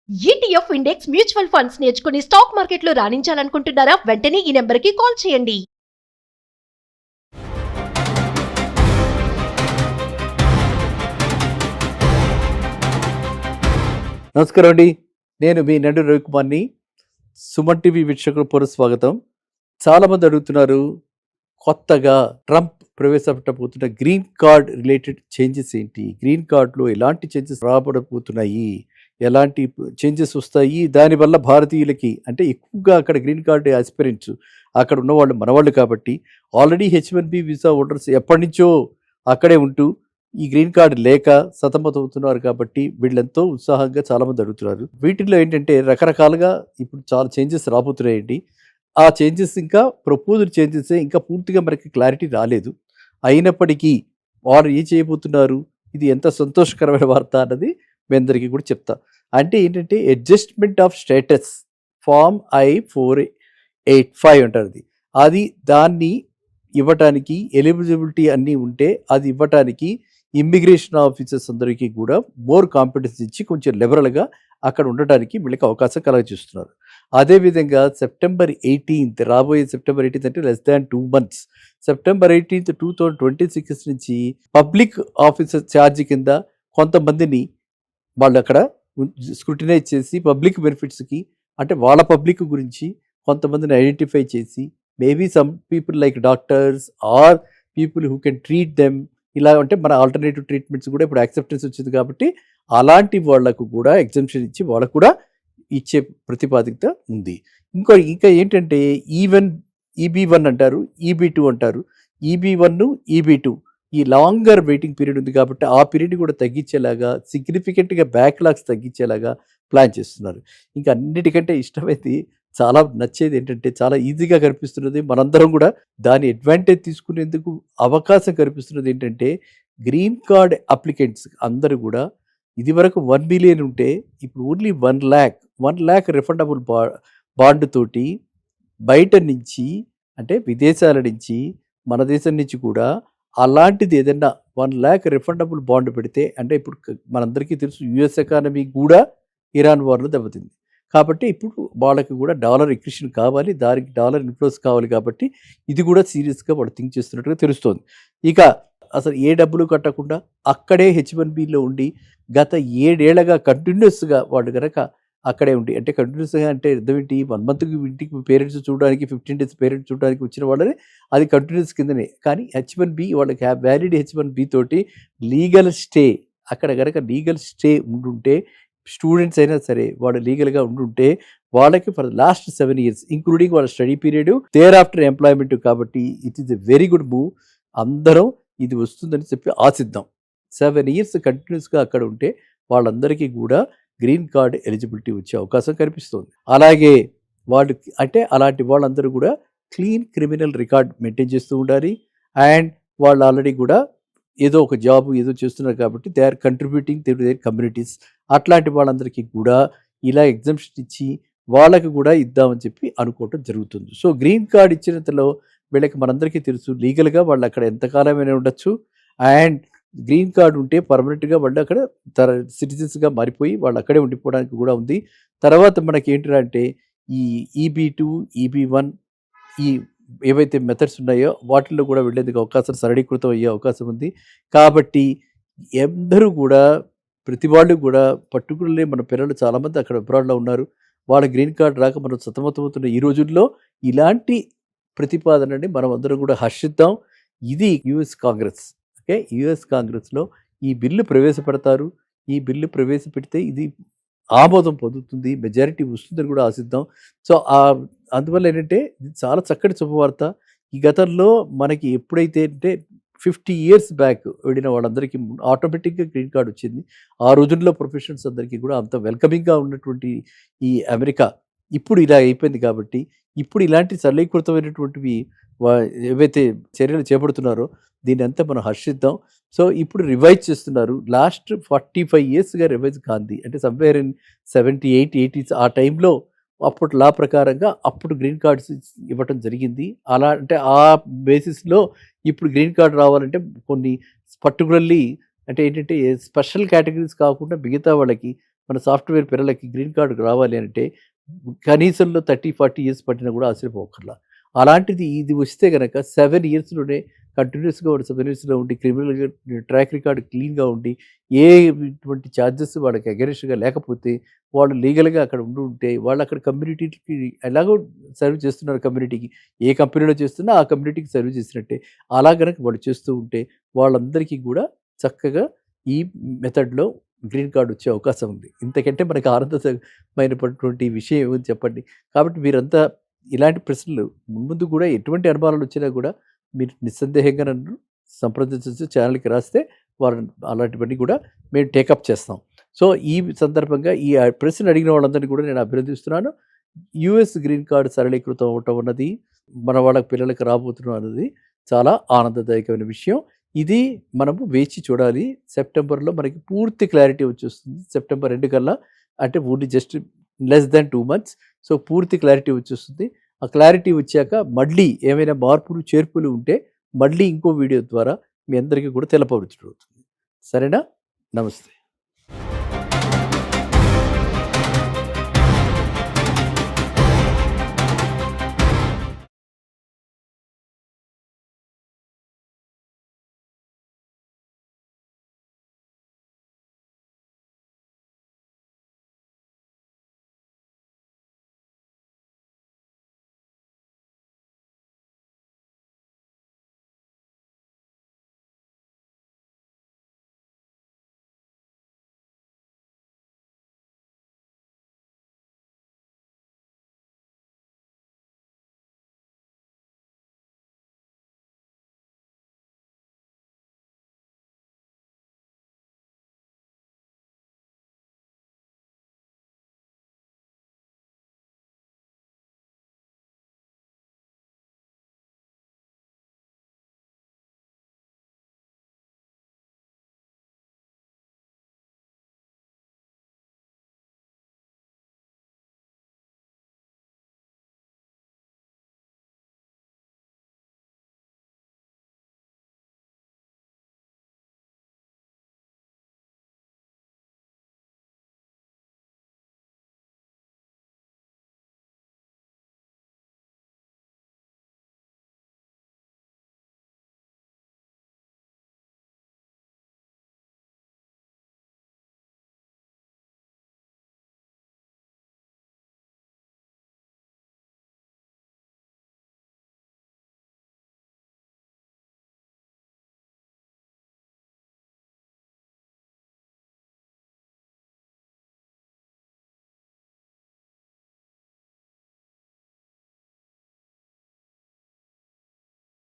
ETF index mutual funds నేర్చుకుని stock మార్కెట్లో రాణించాలనుకుంటున్నారా? వెంటనే ఈ నెంబర్కి కాల్ చేయండి. నమస్కారం అండి. నేను మీ నండు రవికుమార్ని. సుమన్ టీవీ వీక్షకులకు పునఃస్వాగతం. చాలామంది అడుగుతున్నారు, కొత్తగా ట్రంప్ ప్రవేశపెట్టబోతున్న గ్రీన్ కార్డ్ రిలేటెడ్ చేంజెస్ ఏంటి, గ్రీన్ కార్డులో ఎలాంటి చేంజెస్ రాబడబోతున్నాయి, ఎలాంటి చేంజెస్ వస్తాయి, దానివల్ల భారతీయులకి అంటే ఎక్కువగా అక్కడ గ్రీన్ కార్డు ఆస్పిరెంట్స్ అక్కడ ఉన్నవాళ్ళు మనవాళ్ళు కాబట్టి ఆల్రెడీ H1B వీసా హోల్డర్స్ ఎప్పటి నుంచో అక్కడే ఉంటూ ఈ గ్రీన్ కార్డు లేక సతమతమవుతున్నారు కాబట్టి వీళ్ళెంతో ఉత్సాహంగా చాలామంది అడుగుతున్నారు. వీటిల్లో ఏంటంటే రకరకాలుగా ఇప్పుడు చాలా చేంజెస్ రాబోతున్నాయండి. ఆ చేంజెస్ ఇంకా ప్రపోజల్ చేంజెస్ ఇంకా పూర్తిగా మనకి క్లారిటీ రాలేదు. అయినప్పటికీ వారు ఏం చేయబోతున్నారు, ఇది ఎంత సంతోషకరమైన వార్త అన్నది మీ అందరికీ కూడా చెప్తా. అంటే ఏంటంటే adjustment of status form I-485 అంటారు. అది దాన్ని ఇవ్వటానికి ఎలిజిబిలిటీ అన్నీ ఉంటే అది ఇవ్వటానికి ఇమ్మిగ్రేషన్ ఆఫీసర్స్ అందరికీ కూడా మోర్ కాంపిటెన్స్ ఇచ్చి కొంచెం లిబరల్గా అక్కడ ఉండటానికి వీళ్ళకి అవకాశం కలగజేస్తున్నారు. అదేవిధంగా September 18th, రాబోయే September 18th అంటే less than 2 months, September 18th 2026 నుంచి పబ్లిక్ ఆఫీసర్ ఛార్జ్ కింద కొంతమందిని వాళ్ళు అక్కడ స్క్రూటినైజ్ చేసి పబ్లిక్ బెనిఫిట్స్కి అంటే వాళ్ళ పబ్లిక్ గురించి కొంతమందిని ఐడెంటిఫై చేసి maybe some people like doctors or people who can treat them, ఇలా అంటే మన ఆల్టర్నేటివ్ ట్రీట్మెంట్స్ కూడా ఇప్పుడు యాక్సెప్టెన్స్ వచ్చింది కాబట్టి అలాంటి వాళ్లకు కూడా ఎగ్జంప్షన్ ఇచ్చి వాళ్ళకు కూడా ఇచ్చే ప్రతిపాదికత ఉంది. ఇంకా ఏంటంటే ఈవెన్ EB1 అంటారు, EB2 అంటారు. EB1, EB2 ఈ లాంగర్ వెయిటింగ్ పీరియడ్ ఉంది కాబట్టి ఆ పీరియడ్ కూడా తగ్గించేలాగా సిగ్నిఫికెంట్గా బ్యాక్లాగ్స్ తగ్గించేలాగా ప్లాన్ చేస్తున్నారు. ఇంకా అన్నిటికంటే ఇష్టమైంది, చాలా నచ్చేది ఏంటంటే చాలా ఈజీగా కనిపిస్తున్నది, మనందరం కూడా దాని అడ్వాంటేజ్ తీసుకునేందుకు అవకాశం కనిపిస్తున్నది ఏంటంటే గ్రీన్ కార్డ్ అప్లికెంట్స్ అందరూ కూడా ఇదివరకు 1 million ఉంటే ఇప్పుడు ఓన్లీ 1 lakh రిఫండబుల్ బాండ్ తోటి బయట నుంచి అంటే విదేశాల నుంచి మన దేశం నుంచి కూడా అలాంటిది ఏదైనా 1 lakh రిఫండబుల్ బాండ్ పెడితే అంటే ఇప్పుడు మనందరికీ తెలుసు యుఎస్ ఎకానమీ కూడా ఇరాన్ వార్లో దెబ్బతింది కాబట్టి ఇప్పుడు వాళ్ళకి కూడా డాలర్ ఎక్విషన్ కావాలి, దానికి డాలర్ ఇన్ఫ్లోస్ కావాలి కాబట్టి ఇది కూడా సీరియస్గా వాళ్ళు థింక్ చేస్తున్నట్టుగా తెలుస్తోంది. ఇక అసలు ఏ డబ్బులు కట్టకుండా అక్కడే H1Bలో ఉండి గత 7 ఏళ్లుగా కంటిన్యూస్గా వాళ్ళు కనుక అక్కడే ఉండి అంటే కంటిన్యూస్గా అంటే అర్థం ఏంటి, 1 monthకి ఇంటికి పేరెంట్స్ చూడడానికి 15 days పేరెంట్స్ చూడడానికి వచ్చిన వాళ్ళని అది కంటిన్యూస్ కిందనే. కానీ H1B వాళ్ళకి వ్యాలిడ్ H1B తోటి లీగల్ స్టే అక్కడ కనుక లీగల్ స్టే ఉండుంటే స్టూడెంట్స్ అయినా సరే వాళ్ళు లీగల్గా ఉండుంటే వాళ్ళకి ఫర్ లాస్ట్ 7 years ఇంక్లూడింగ్ వాళ్ళ study period there after employment కాబట్టి it is a very good move. అందరం ఇది వస్తుందని చెప్పి ఆశిద్దాం. 7 years కంటిన్యూస్గా అక్కడ ఉంటే వాళ్ళందరికీ కూడా గ్రీన్ కార్డ్ ఎలిజిబిలిటీ వచ్చే అవకాశం కనిపిస్తుంది. అలాగే వాళ్ళు అంటే అలాంటి వాళ్ళందరూ కూడా క్లీన్ క్రిమినల్ రికార్డ్ మెయింటైన్ చేస్తూ ఉండాలి. అండ్ వాళ్ళు ఆల్రెడీ కూడా ఏదో ఒక జాబ్ ఏదో చేస్తున్నారు కాబట్టి they are contributing to their communities. అట్లాంటి వాళ్ళందరికీ కూడా ఇలా ఎగ్జంప్షన్ ఇచ్చి వాళ్ళకి కూడా ఇద్దామని చెప్పి అనుకోవటం జరుగుతుంది. సో గ్రీన్ కార్డ్ ఇచ్చినంతలో వీళ్ళకి మనందరికీ తెలుసు లీగల్గా వాళ్ళు అక్కడ ఎంతకాలమైనా ఉండొచ్చు. అండ్ గ్రీన్ కార్డ్ ఉంటే పర్మనెంట్గా వాళ్ళు అక్కడ సిటిజన్స్గా మారిపోయి వాళ్ళు అక్కడే ఉండిపోవడానికి కూడా ఉంది. తర్వాత మనకి ఏంటంటే ఈ EB2, EB1 ఈ ఏవైతే మెథడ్స్ ఉన్నాయో వాటిల్లో కూడా వెళ్ళేందుకు అవకాశం సరళీకృతం అయ్యే అవకాశం ఉంది. కాబట్టి అందరూ కూడా ప్రతి వాళ్ళు కూడా పర్టికులర్లీ మన పిల్లలు చాలామంది అక్కడ అబ్రాడ్లో ఉన్నారు, వాళ్ళ గ్రీన్ కార్డ్ రాక మనం సతమతమవుతున్న ఈ రోజుల్లో ఇలాంటి ప్రతిపాదనని మనం అందరం కూడా హర్షిద్దాం. ఇది US కాంగ్రెస్. ఓకే, US కాంగ్రెస్లో ఈ బిల్లు ప్రవేశపెడతారు. ఈ బిల్లు ప్రవేశపెడితే ఇది ఆమోదం పొందుతుంది, మెజారిటీ వస్తుందని కూడా ఆశిద్దాం. సో అందువల్ల ఏంటంటే ఇది చాలా చక్కటి శుభవార్త. ఈ గతంలో మనకి ఎప్పుడైతే అంటే 50 years బ్యాక్ వెళ్ళిన వాళ్ళందరికీ ఆటోమేటిక్గా గ్రీన్ కార్డ్ వచ్చింది. ఆ రోజుల్లో ప్రొఫెషనల్స్ అందరికీ కూడా అంత వెల్కమింగ్గా ఉన్నటువంటి ఈ అమెరికా ఇప్పుడు ఇలా అయిపోయింది కాబట్టి ఇప్పుడు ఇలాంటి సరళీకృతమైనటువంటివి ఏవైతే చర్యలు చేపడుతున్నారో దీని అంతా మనం హర్షిద్దాం. సో ఇప్పుడు రివైజ్ చేస్తున్నారు. లాస్ట్ 45 yearsగా రివైజ్ కాంది అంటే సమ్వేర్ ఇన్ 78, 80s ఆ టైంలో అప్పుడు లా ప్రకారంగా అప్పుడు గ్రీన్ కార్డ్స్ ఇవ్వటం జరిగింది. అలా అంటే ఆ బేసిస్లో ఇప్పుడు గ్రీన్ కార్డ్ రావాలంటే కొన్ని పర్టికులర్లీ అంటే ఏంటంటే స్పెషల్ కేటగిరీస్ కాకుండా మిగతా వాళ్ళకి మన సాఫ్ట్వేర్ పిల్లలకి గ్రీన్ కార్డు రావాలి అంటే కనీసంలో 30-40 ఇయర్స్ పట్టినా కూడా ఆశ్చర్యపోకర్లా. అలాంటిది ఇది వస్తే గనక 7 ఇయర్స్‌లోనే కంటిన్యూస్‌గా వాడు 7 ఇయర్స్‌లో ఉండి క్రిమినల్‌గా ట్రాక్ రికార్డ్ క్లీన్‌గా ఉండి ఇటువంటి చార్జెస్ వాళ్ళకి అగైనెస్ట్‌గా లేకపోతే వాళ్ళు లీగల్‌గా అక్కడ ఉంటే వాళ్ళు అక్కడ కమ్యూనిటీకి ఎలాగో సర్వ్ చేస్తున్నారు కమ్యూనిటీకి. ఏ కంపెనీలో చేస్తున్నా ఆ కమ్యూనిటీకి సర్వ్ చేసినట్టే. అలా గనక వాళ్ళు చేస్తూ ఉంటే వాళ్ళందరికీ కూడా చక్కగా ఈ మెథడ్‌లో గ్రీన్ కార్డ్ వచ్చే అవకాశం ఉంది. ఇంతకంటే మనకు ఆనందమైనటువంటి విషయం ఏముంది చెప్పండి. కాబట్టి మీరంతా ఇలాంటి ప్రశ్నలు ముందు కూడా ఎటువంటి అనుమానాలు వచ్చినా కూడా మీరు నిస్సందేహంగా నన్ను సంప్రదించొచ్చు. ఛానల్‌కి రాస్తే అలాంటివన్నీ కూడా మేము టేకప్ చేస్తాం. సో, ఈ సందర్భంగా ఈ ప్రశ్న అడిగిన వాళ్ళందరినీ కూడా నేను అభినందిస్తున్నాను. యూఎస్ గ్రీన్ కార్డ్ సరళీకృతం అవ్వటం అన్నది మన వాళ్ళ పిల్లలకి రాబోతున్నాం అన్నది చాలా ఆనందదాయకమైన విషయం. ఇది మనము వేచి చూడాలి. సెప్టెంబర్‌లో మనకి పూర్తి క్లారిటీ వచ్చేస్తుంది. సెప్టెంబర్ ఎండ్ కల్లా అంటే only just less than 2 months. So, పూర్తి క్లారిటీ వచ్చేస్తుంది. ఆ క్లారిటీ వచ్చాక మళ్ళీ ఏమైనా మార్పులు, చేర్పులు ఉంటే మళ్ళీ ఇంకో వీడియో ద్వారా మీ అందరికీ కూడా తెలపవచ్చునవుతుంది. సరేనా? నమస్తే.